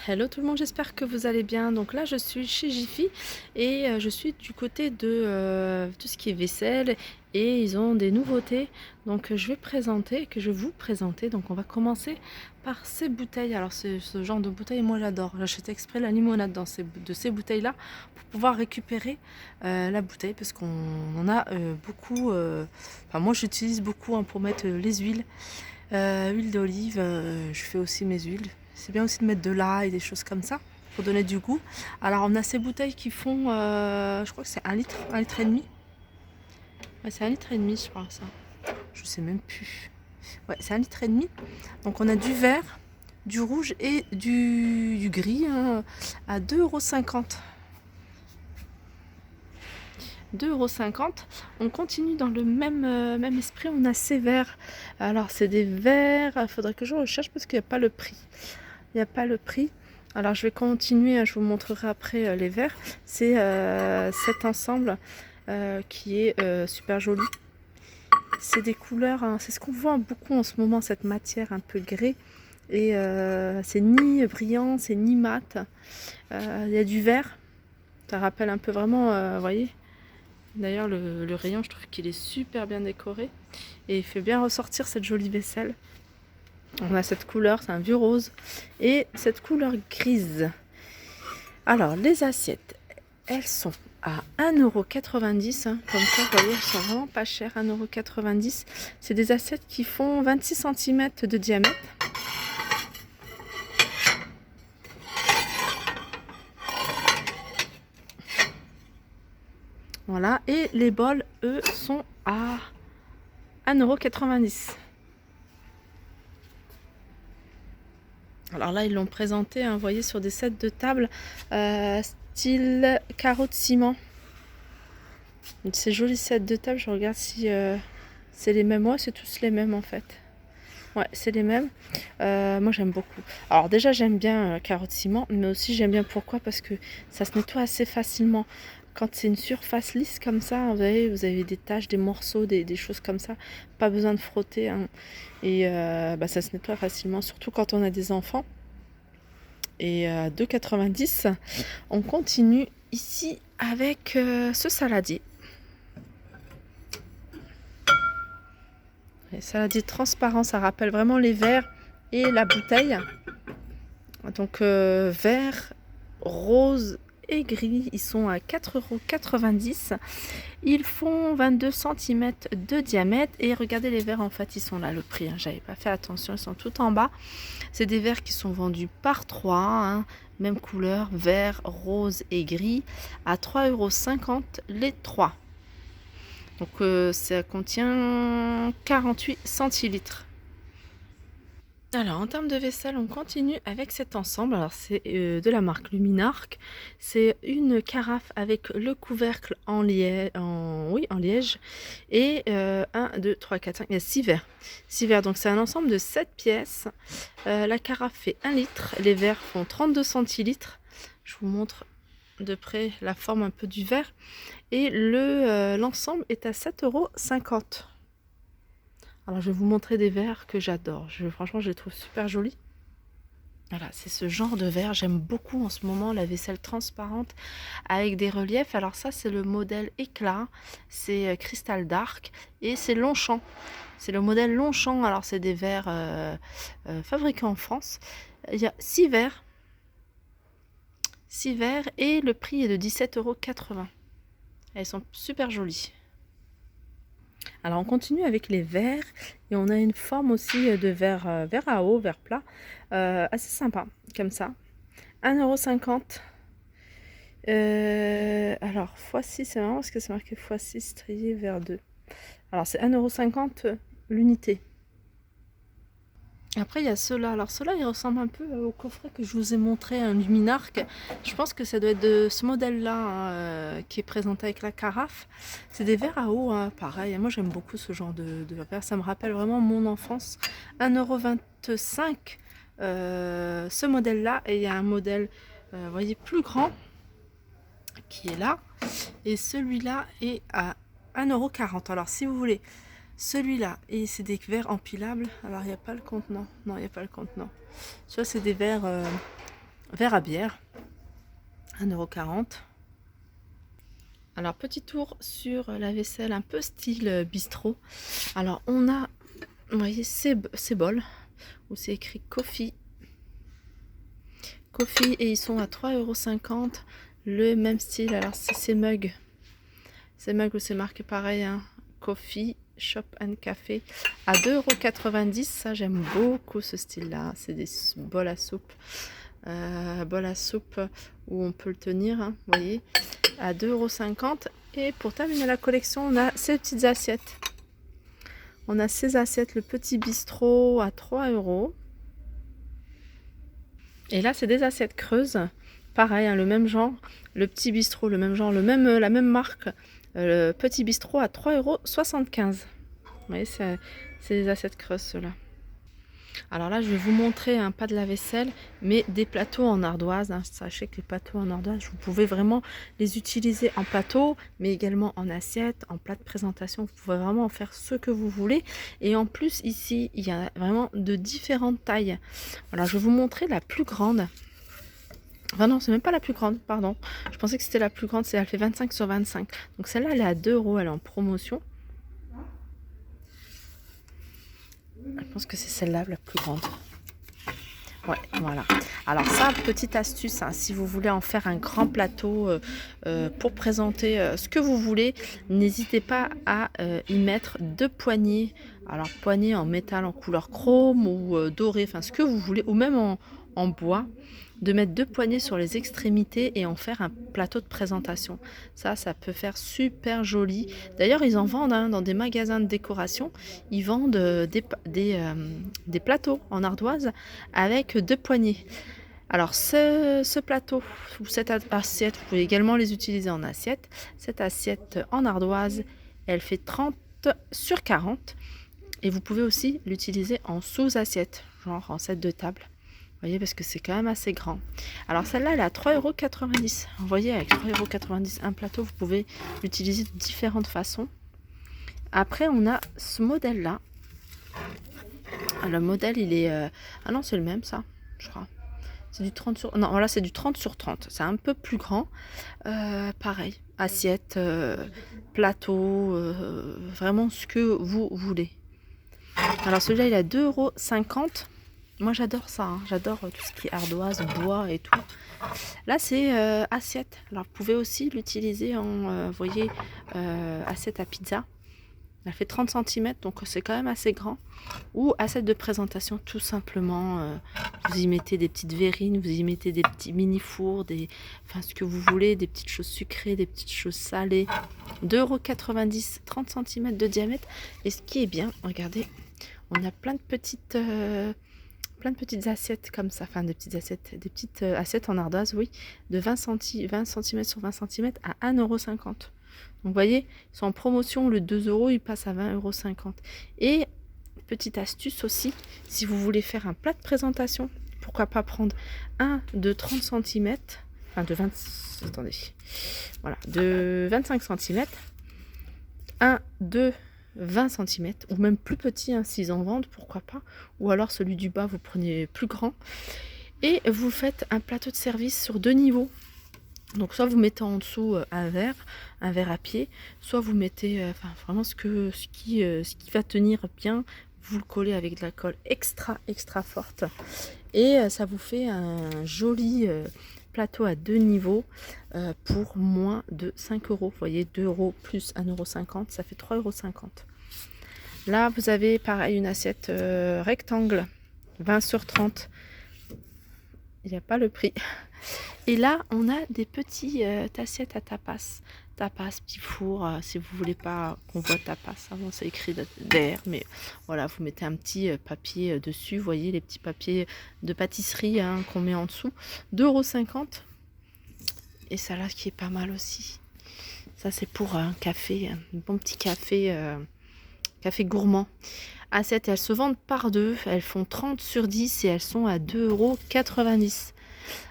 Hello tout le monde, j'espère que vous allez bien. Donc là, je suis chez Jiffy et je suis du côté de tout ce qui est vaisselle et ils ont des nouveautés. Donc je vais vous présenter. Donc on va commencer par ces bouteilles. Alors ce genre de bouteilles, moi j'adore. J'achète exprès la limonade de ces bouteilles-là pour pouvoir récupérer la bouteille parce qu'on en a beaucoup. Enfin moi j'utilise beaucoup pour mettre les huiles. Huile d'olive, je fais aussi mes huiles. C'est bien aussi de mettre de l'ail et des choses comme ça pour donner du goût. Alors on a ces bouteilles qui font, je crois que c'est un litre et demi. Ouais, c'est un litre et demi, je crois ça. Je sais même plus. Ouais, c'est un litre et demi. Donc on a du vert, du rouge et du gris hein, à 2,50 €. 2,50 €. On continue dans le même esprit. On a ces verres. Alors, c'est des verres. Il faudrait que je recherche parce qu'il n'y a pas le prix. Il n'y a pas le prix. Alors, je vais continuer. Je vous montrerai après les verres. C'est cet ensemble qui est super joli. C'est des couleurs. Hein, c'est ce qu'on voit beaucoup en ce moment, cette matière un peu gris. Et c'est ni brillant, c'est ni mat. Il y a du vert. Ça rappelle un peu vraiment, vous voyez. D'ailleurs, le rayon, je trouve qu'il est super bien décoré et il fait bien ressortir cette jolie vaisselle. On a cette couleur, c'est un vieux rose et cette couleur grise. Alors, les assiettes, elles sont à 1,90 € hein. Comme ça, vous voyez, elles sont vraiment pas chères, 1,90 €. C'est des assiettes qui font 26 cm de diamètre. Voilà, et les bols, eux, sont à 1,90 €. Alors là, ils l'ont présenté, hein, vous voyez, sur des sets de table style carreau de ciment. Ces jolis sets de table, je regarde si c'est les mêmes. Ouais, c'est tous les mêmes en fait. Ouais, c'est les mêmes. Moi, j'aime beaucoup. Alors déjà, j'aime bien carreau de ciment, mais aussi j'aime bien pourquoi? Parce que ça se nettoie assez facilement. Quand c'est une surface lisse comme ça, vous avez des taches, des morceaux, des choses comme ça. Pas besoin de frotter. Hein. Et ça se nettoie facilement, surtout quand on a des enfants. Et à 2,90 €, on continue ici avec ce saladier. Le saladier transparent, ça rappelle vraiment les verres et la bouteille. Donc vert, rose et gris, ils sont à 4,90 €. Ils font 22 cm de diamètre et regardez les verres en fait ils sont là le prix, hein, j'avais pas fait attention, ils sont tout en bas. C'est des verres qui sont vendus par 3, hein, même couleur, vert, rose et gris à 3,50 € les 3. Donc ça contient 48 centilitres. Alors, en termes de vaisselle, on continue avec cet ensemble. Alors, c'est de la marque Luminarc. C'est une carafe avec le couvercle en liège, oui, en liège. Et 1, 2, 3, 4, 5, il y a 6 verres. 6 verres, donc c'est un ensemble de 7 pièces. La carafe fait 1 litre. Les verres font 32 centilitres. Je vous montre de près la forme un peu du verre. Et l'ensemble est à 7,50 €. Alors, je vais vous montrer des verres que j'adore. Franchement, je les trouve super jolis. Voilà, c'est ce genre de verre. J'aime beaucoup en ce moment la vaisselle transparente avec des reliefs. Alors ça, c'est le modèle éclat. C'est Cristal Dark et c'est Longchamp. C'est le modèle Longchamp. Alors, c'est des verres fabriqués en France. Il y a 6 verres. 6 verres et le prix est de 17,80 €. Elles sont super jolies. Alors on continue avec les verres et on a une forme aussi de verre à eau, verre plat, assez sympa comme ça. 1,50 €. Alors x6, c'est marrant parce que c'est marqué x6 strié vers 2. Alors c'est 1,50 € l'unité. Après, il y a ceux-là. Alors, ceux-là, ils ressemblent un peu au coffret que je vous ai montré, un Luminarc. Je pense que ça doit être de ce modèle-là hein, qui est présenté avec la carafe. C'est des verres à eau, hein, pareil. Moi, j'aime beaucoup ce genre de verre. Ça me rappelle vraiment mon enfance. 1,25 € ce modèle-là. Et il y a un modèle, vous voyez, plus grand qui est là. Et celui-là est à 1,40 €. Alors, si vous voulez... Celui-là, et c'est des verres empilables. Alors, il n'y a pas le contenant. Non, il n'y a pas le contenant. Tu vois, c'est des verres verre à bière, 1,40 €. Alors, petit tour sur la vaisselle un peu style bistrot. Alors, on a, vous voyez, ces bols où c'est écrit Coffee. Coffee, et ils sont à 3,50 €. Le même style, alors c'est ces mugs. Ces mugs où c'est marqué pareil, hein, Coffee Shop and Café à 2,90 €. Ça, j'aime beaucoup ce style-là. C'est des bols à soupe. Bol à soupe où on peut le tenir, hein, vous voyez, à 2,50 €. Et pour terminer la collection, on a ces petites assiettes. On a ces assiettes, le petit bistrot à 3 €. Et là, c'est des assiettes creuses. Pareil, hein, le même genre. Le petit bistrot, le même genre, la même marque. Le petit bistrot à 3,75 €. Vous voyez, c'est des assiettes creuses, ceux-là. Alors là, je vais vous montrer un pas de la vaisselle, mais des plateaux en ardoise, hein. Sachez que les plateaux en ardoise, vous pouvez vraiment les utiliser en plateau, mais également en assiette, en plat de présentation. Vous pouvez vraiment en faire ce que vous voulez. Et en plus, ici, il y a vraiment de différentes tailles. Voilà, je vais vous montrer la plus grande. Enfin non, c'est même pas la plus grande, pardon. Je pensais que c'était la plus grande, elle fait 25 sur 25. Donc celle-là, elle est à 2 €, elle est en promotion. Je pense que c'est celle-là la plus grande. Ouais, voilà. Alors ça, petite astuce, hein, si vous voulez en faire un grand plateau pour présenter ce que vous voulez, n'hésitez pas à y mettre 2 poignées. Alors poignées en métal en couleur chrome ou doré, enfin ce que vous voulez, ou même en bois. De mettre 2 poignées sur les extrémités et en faire un plateau de présentation. Ça peut faire super joli. D'ailleurs, ils en vendent, hein, dans des magasins de décoration. Ils vendent des plateaux en ardoise avec 2 poignées. Alors, ce plateau ou cette assiette, vous pouvez également les utiliser en assiette. Cette assiette en ardoise, elle fait 30 sur 40. Et vous pouvez aussi l'utiliser en sous-assiette, genre en set de table. Vous voyez, parce que c'est quand même assez grand. Alors celle-là, elle est à 3,90 €. Vous voyez, avec 3,90 € un plateau, vous pouvez l'utiliser de différentes façons. Après, on a ce modèle-là. Le modèle, il est... Ah non, c'est le même, ça, je crois. C'est du 30 sur... Non, voilà, c'est du 30 sur 30. C'est un peu plus grand. Pareil, assiette, plateau, vraiment ce que vous voulez. Alors celui-là, il est à 2,50 €. Moi j'adore ça, hein. J'adore tout ce qui est ardoise, bois et tout. Là c'est assiette. Alors vous pouvez aussi l'utiliser en, voyez, assiette à pizza. Elle fait 30 cm, donc c'est quand même assez grand. Ou assiette de présentation, tout simplement. Vous y mettez des petites verrines, vous y mettez des petits mini fours, enfin ce que vous voulez, des petites choses sucrées, des petites choses salées. 2,90 €, 30 cm de diamètre. Et ce qui est bien, regardez, on a plein de petites assiettes comme ça, enfin des petites assiettes en ardoise, oui, de 20 cm sur 20 cm à 1,50 €. Donc vous voyez, ils sont en promotion, le 2 €, il passe à 20,50 €. Et petite astuce aussi, si vous voulez faire un plat de présentation, pourquoi pas prendre un de 30 cm, enfin de 20, attendez, voilà, de 25 cm, un de 20 cm, ou même plus petit, hein, s'ils en vendent, pourquoi pas. Ou alors celui du bas, vous prenez plus grand. Et vous faites un plateau de service sur 2 niveaux. Donc soit vous mettez en dessous un verre à pied, soit vous mettez enfin vraiment ce qui va tenir bien, vous le collez avec de la colle extra forte. Et ça vous fait un joli plateau à 2 niveaux pour moins de 5 €. Vous voyez, 2 € plus 1,50 €, ça fait 3,50 €. Là, vous avez pareil une assiette rectangle, 20 sur 30. Il n'y a pas le prix. Et là, on a des petites assiettes à tapas. Tapas, petit four, si vous voulez pas qu'on voit tapas. Avant, c'est écrit derrière, mais voilà, vous mettez un petit papier dessus. Vous voyez les petits papiers de pâtisserie, hein, qu'on met en dessous. 2,50 €. Et ça là, qui est pas mal aussi. Ça, c'est pour un café, un bon petit café, café gourmand. Assiettes, elles se vendent par deux. Elles font 30 sur 10 et elles sont à 2,90 €.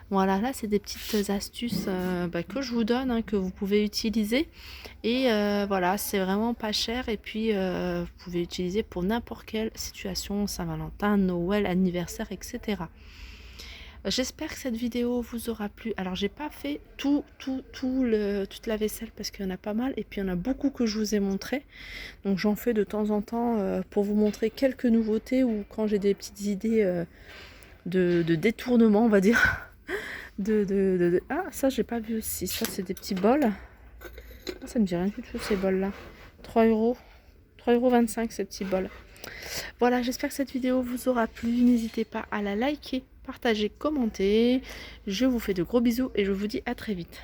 Voilà, là c'est des petites astuces que je vous donne, hein, que vous pouvez utiliser. Et voilà, c'est vraiment pas cher. Et puis vous pouvez utiliser pour n'importe quelle situation, Saint-Valentin, Noël, anniversaire, etc. J'espère que cette vidéo vous aura plu. Alors j'ai pas fait toute la vaisselle parce qu'il y en a pas mal et puis il y en a beaucoup que je vous ai montré. Donc j'en fais de temps en temps pour vous montrer quelques nouveautés ou quand j'ai des petites idées de détournement, on va dire. Ah, ça j'ai pas vu aussi. Ça c'est des petits bols. Ah, ça me dit rien du tout ces bols là. 3 euros. 3,25 € ces petits bols. Voilà, j'espère que cette vidéo vous aura plu. N'hésitez pas à la liker, partager, commenter. Je vous fais de gros bisous et je vous dis à très vite.